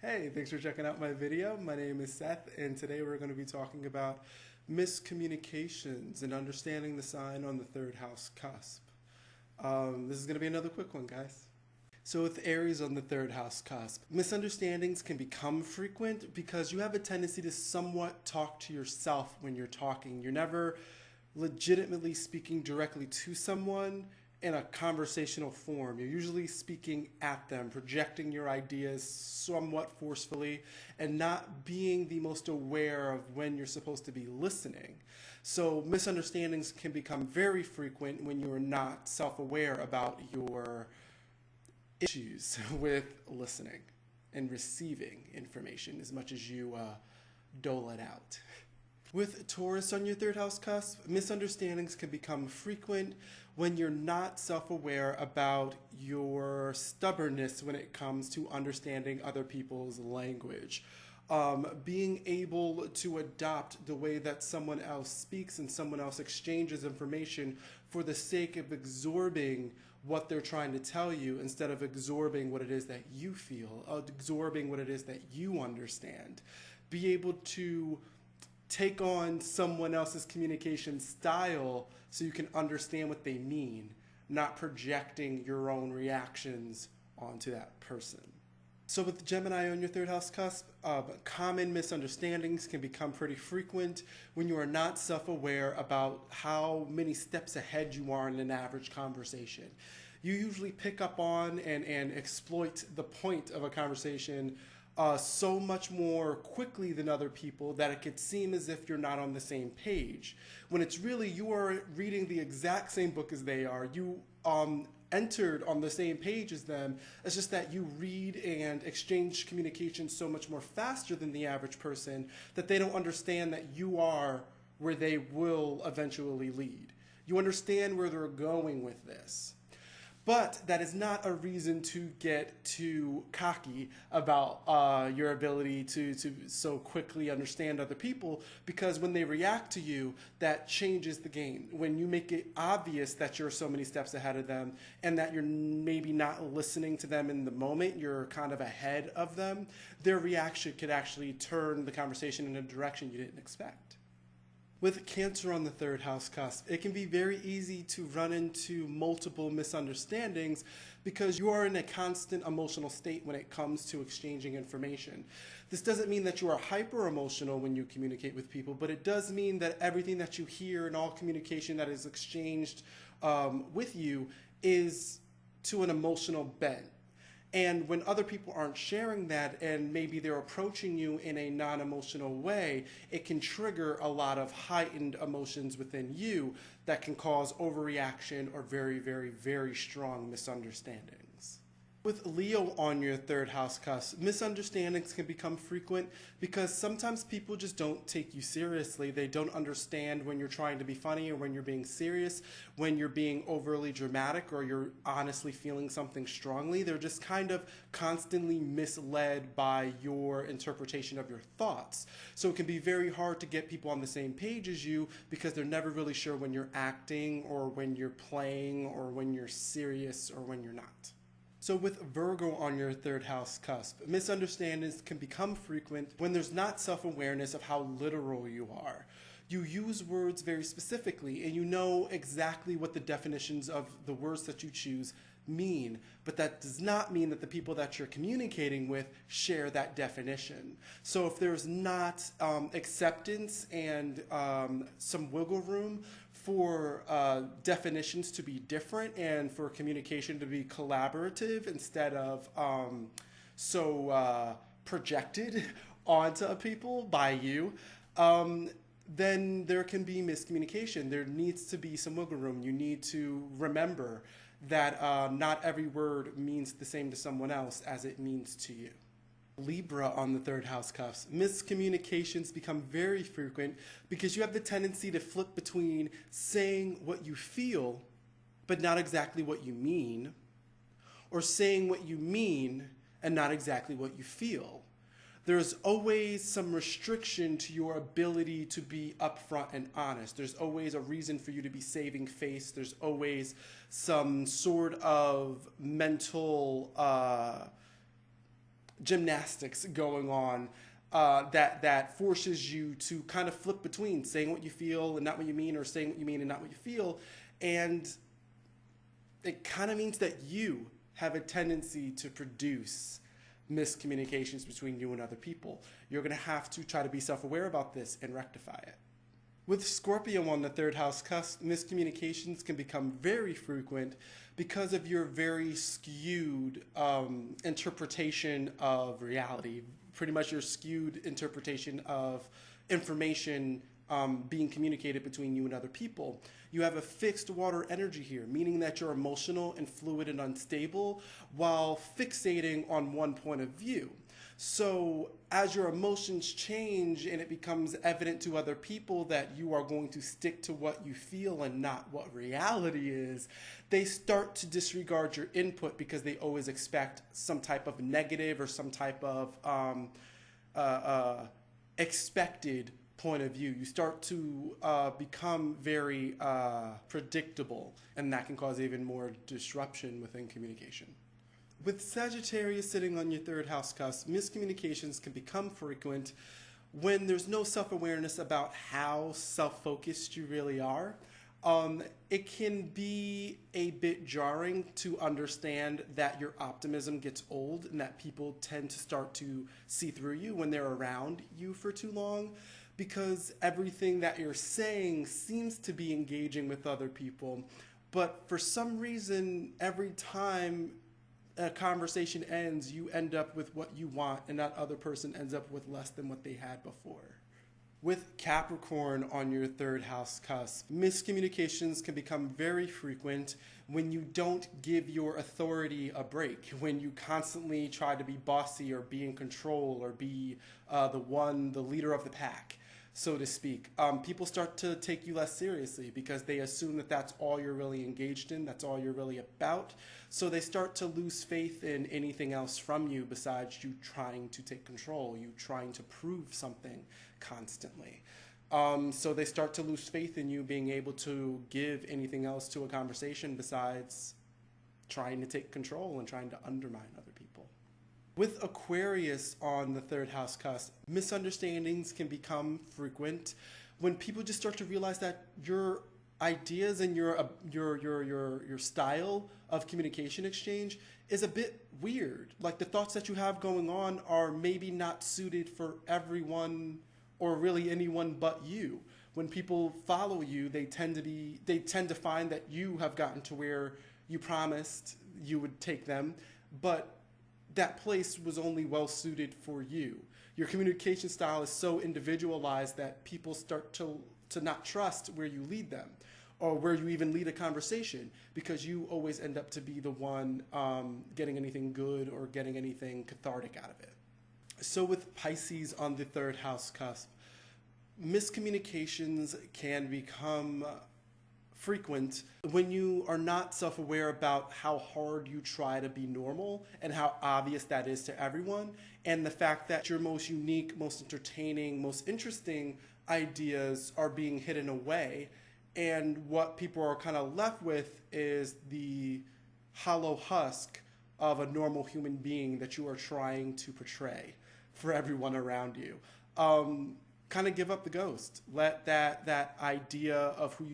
Hey, thanks for checking out my video. My name is Seth, and today we're going to be talking about miscommunications and understanding the sign on the third house cusp. This is going to be another quick one, guys. So with Aries on the third house cusp, misunderstandings can become frequent because you have a tendency to somewhat talk to yourself when you're talking. You're never legitimately speaking directly to someone in a conversational form. You're usually speaking at them, projecting your ideas somewhat forcefully, and not being the most aware of when you're supposed to be listening. So misunderstandings can become very frequent when you're not self-aware about your issues with listening and receiving information as much as you dole it out. With Taurus on your third house cusp, misunderstandings can become frequent when you're not self-aware about your stubbornness when it comes to understanding other people's language. Being able to adopt the way that someone else speaks and someone else exchanges information for the sake of absorbing what they're trying to tell you instead of absorbing what it is that you feel, absorbing what it is that you understand. Be able to take on someone else's communication style so you can understand what they mean, not projecting your own reactions onto that person. So with Gemini on your third house cusp, common misunderstandings can become pretty frequent when you are not self-aware about how many steps ahead you are in an average conversation. You usually pick up on and exploit the point of a conversation so much more quickly than other people that it could seem as if you're not on the same page. When it's really you are reading the exact same book as they are. You entered on the same page as them. It's just that you read and exchange communication so much more faster than the average person that they don't understand that you are where they will eventually lead. You understand where they're going with this. But that is not a reason to get too cocky about your ability to so quickly understand other people, because when they react to you, that changes the game. When you make it obvious that you're so many steps ahead of them and that you're maybe not listening to them in the moment, you're kind of ahead of them, their reaction could actually turn the conversation in a direction you didn't expect. With Cancer on the third house cusp, it can be very easy to run into multiple misunderstandings because you are in a constant emotional state when it comes to exchanging information. This doesn't mean that you are hyper emotional when you communicate with people, but it does mean that everything that you hear and all communication that is exchanged with you is to an emotional bent. And when other people aren't sharing that and maybe they're approaching you in a non-emotional way, it can trigger a lot of heightened emotions within you that can cause overreaction or very, very, very strong misunderstandings. With Leo on your third house cusp, misunderstandings can become frequent because sometimes people just don't take you seriously. They don't understand when you're trying to be funny or when you're being serious, when you're being overly dramatic or you're honestly feeling something strongly. They're just kind of constantly misled by your interpretation of your thoughts. So it can be very hard to get people on the same page as you because they're never really sure when you're acting or when you're playing or when you're serious or when you're not. So with Virgo on your third house cusp, misunderstandings can become frequent when there's not self-awareness of how literal you are. You use words very specifically and you know exactly what the definitions of the words that you choose mean, but that does not mean that the people that you're communicating with share that definition. So if there's not acceptance and some wiggle room for definitions to be different and for communication to be collaborative instead of projected onto people by you, then there can be miscommunication. There needs to be some wiggle room. You need to remember that not every word means the same to someone else as it means to you. Libra on the third house cusp, miscommunications become very frequent because you have the tendency to flip between saying what you feel but not exactly what you mean, or saying what you mean and not exactly what you feel. There's always some restriction to your ability to be upfront and honest. There's always a reason for you to be saving face. There's always some sort of mental gymnastics going on that forces you to kind of flip between saying what you feel and not what you mean, or saying what you mean and not what you feel. And it kind of means that you have a tendency to produce miscommunications between you and other people. You're going to have to try to be self-aware about this and rectify it. With Scorpio on the third house cusp, miscommunications can become very frequent because of your very skewed interpretation of reality. Pretty much your skewed interpretation of information being communicated between you and other people. You have a fixed water energy here, meaning that you're emotional and fluid and unstable while fixating on one point of view. So as your emotions change and it becomes evident to other people that you are going to stick to what you feel and not what reality is, they start to disregard your input because they always expect some type of negative or some type of expected point of view. You start to become very predictable, and that can cause even more disruption within communication. With Sagittarius sitting on your third house cusp, miscommunications can become frequent when there's no self-awareness about how self-focused you really are. It can be a bit jarring to understand that your optimism gets old and that people tend to start to see through you when they're around you for too long, because everything that you're saying seems to be engaging with other people. But for some reason, every time a conversation ends, you end up with what you want, and that other person ends up with less than what they had before. With Capricorn on your third house cusp, miscommunications can become very frequent when you don't give your authority a break, when you constantly try to be bossy or be in control or be the leader of the pack, so to speak. People start to take you less seriously because they assume that that's all you're really engaged in, that's all you're really about. So they start to lose faith in anything else from you besides you trying to take control, you trying to prove something constantly. So they start to lose faith in you being able to give anything else to a conversation besides trying to take control and trying to undermine other people. With Aquarius on the third house cusp, misunderstandings can become frequent when people just start to realize that your ideas and your style of communication exchange is a bit weird. Like the thoughts that you have going on are maybe not suited for everyone or really anyone but you. When people follow you, they tend to find that you have gotten to where you promised you would take them, but that place was only well suited for you. Your communication style is so individualized that people start to not trust where you lead them or where you even lead a conversation, because you always end up to be the one getting anything good or getting anything cathartic out of it. So with Pisces on the third house cusp, miscommunications can become frequent when you are not self-aware about how hard you try to be normal and how obvious that is to everyone, and the fact that your most unique, most entertaining, most interesting ideas are being hidden away, and what people are kind of left with is the hollow husk of a normal human being that you are trying to portray for everyone around you. Kind of give up the ghost. Let that idea of who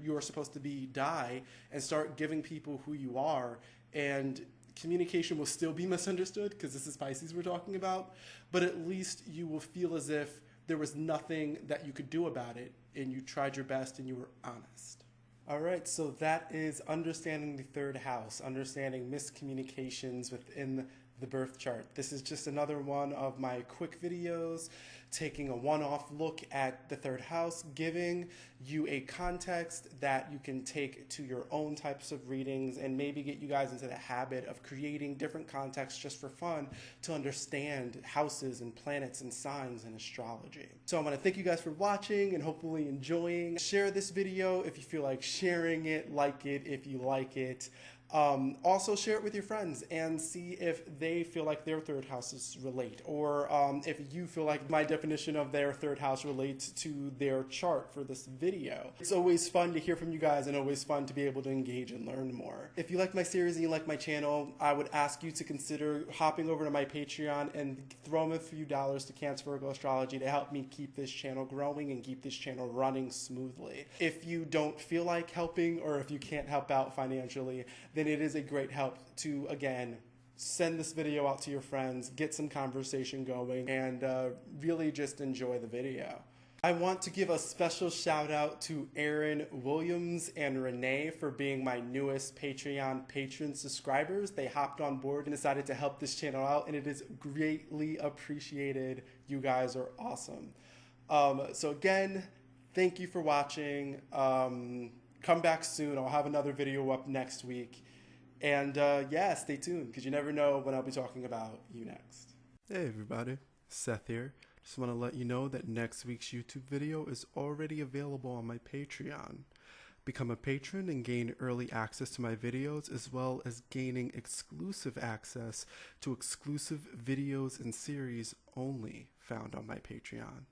you are supposed to be die, and start giving people who you are. And communication will still be misunderstood because this is Pisces we're talking about, but at least you will feel as if there was nothing that you could do about it, and you tried your best and you were honest. All right, so that is understanding the third house, understanding miscommunications within the birth chart. This is just another one of my quick videos taking a one-off look at the third house, giving you a context that you can take to your own types of readings and maybe get you guys into the habit of creating different contexts just for fun to understand houses and planets and signs and astrology. So I want to thank you guys for watching and hopefully enjoying. Share this video if you feel like sharing it, like it if you like it. Also share it with your friends and see if they feel like their third houses relate, or if you feel like my definition of their third house relates to their chart for this video. It's always fun to hear from you guys and always fun to be able to engage and learn more. If you like my series and you like my channel, I would ask you to consider hopping over to my Patreon and throwing a few dollars to Cancer Virgo Astrology to help me keep this channel growing and keep this channel running smoothly. If you don't feel like helping, or if you can't help out financially, then it is a great help to, again, send this video out to your friends, get some conversation going, and really just enjoy the video. I want to give a special shout out to Aaron Williams and Renee for being my newest Patreon patron subscribers. They hopped on board and decided to help this channel out, and it is greatly appreciated. You guys are awesome. So again, thank you for watching. Come back soon. I'll have another video up next week. And yeah, stay tuned, because you never know when I'll be talking about you next. Hey everybody, Seth here. Just want to let you know that next week's YouTube video is already available on my Patreon. Become a patron and gain early access to my videos, as well as gaining exclusive access to exclusive videos and series only found on my Patreon.